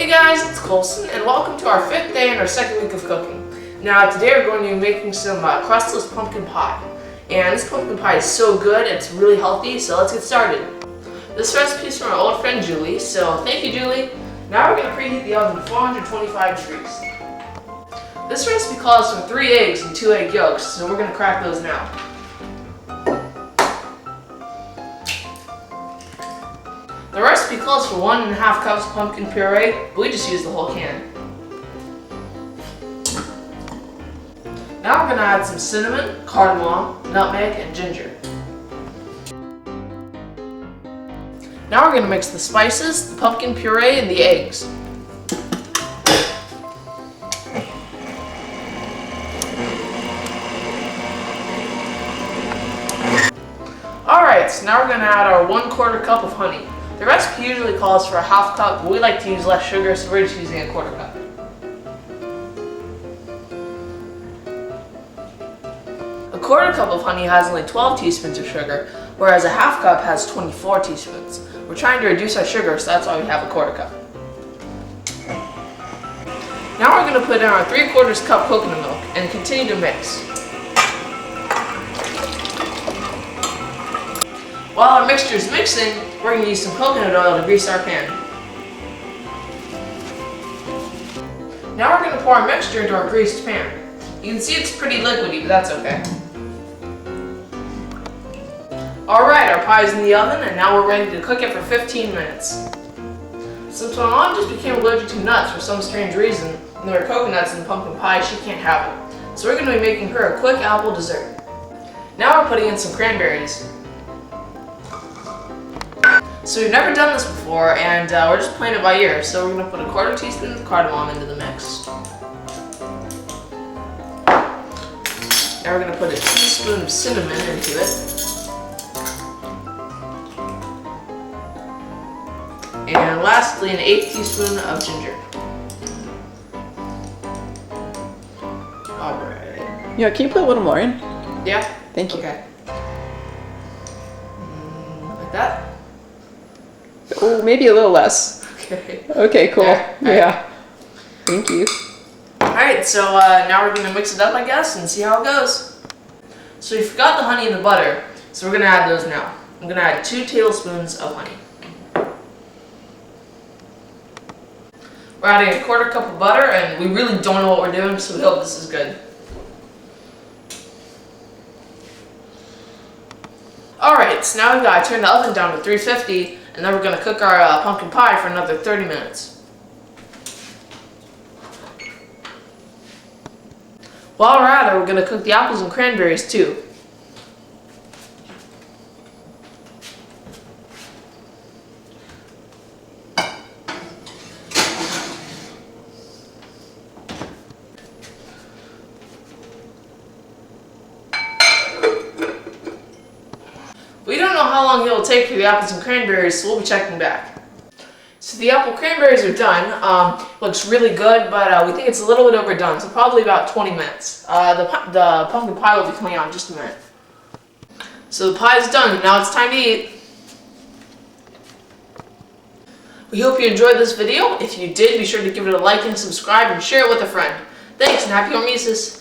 Hey guys, it's Colson, and welcome to our 5th day in our 2nd week of cooking. Now today we're going to be making some crustless pumpkin pie. And this pumpkin pie is so good, it's really healthy, so let's get started. This recipe is from our old friend Julie, so thank you Julie. Now we're going to preheat the oven to 425 degrees. This recipe calls for 3 eggs and 2 egg yolks, so we're going to crack those now. The recipe calls for 1.5 cups pumpkin puree, but we just use the whole can. Now we're going to add some cinnamon, cardamom, nutmeg, and ginger. Now we're going to mix the spices, the pumpkin puree, and the eggs. Alright, so now we're going to add our 1/4 cup of honey. The recipe usually calls for a 1/2 cup, but we like to use less sugar, so we're just using a 1/4 cup. A 1/4 cup of honey has only 12 teaspoons of sugar, whereas a 1/2 cup has 24 teaspoons. We're trying to reduce our sugar, so that's why we have a 1/4 cup. Now we're going to put in our 3/4 cup coconut milk and continue to mix. While our mixture is mixing, we're going to use some coconut oil to grease our pan. Now we're going to pour our mixture into our greased pan. You can see it's pretty liquidy, but that's okay. Alright, our pie is in the oven, and now we're ready to cook it for 15 minutes. Since my mom just became allergic to nuts for some strange reason, and there are coconuts in the pumpkin pie, she can't have it. So we're going to be making her a quick apple dessert. Now we're putting in some cranberries. So we've never done this before, and we're just playing it by ear. So we're going to put a 1/4 teaspoon of cardamom into the mix. Now we're going to put a teaspoon of cinnamon into it. And lastly, an 1/8 teaspoon of ginger. Alright. Yeah, can you put a little more in? Yeah? Thank you. Okay. Like that? Oh, maybe a little less. Okay. Okay, cool. Yeah. Thank you. Alright, so now we're going to mix it up, I guess, and see how it goes. So we forgot the honey and the butter, so we're going to add those now. I'm going to add 2 tablespoons of honey. We're adding a 1/4 cup of butter, and we really don't know what we're doing, so we hope this is good. Alright, so now we've got to turn the oven down to 350, and then we're going to cook our pumpkin pie for another 30 minutes. While we're at it, we're going to cook the apples and cranberries too. We don't know how long it will take for the apples and cranberries, so we'll be checking back. So the apple cranberries are done. Looks really good, but we think it's a little bit overdone, so probably about 20 minutes. The pumpkin pie will be coming out in just a minute. So the pie is done, now it's time to eat. We hope you enjoyed this video. If you did, be sure to give it a like and subscribe and share it with a friend. Thanks, and happy hormesis!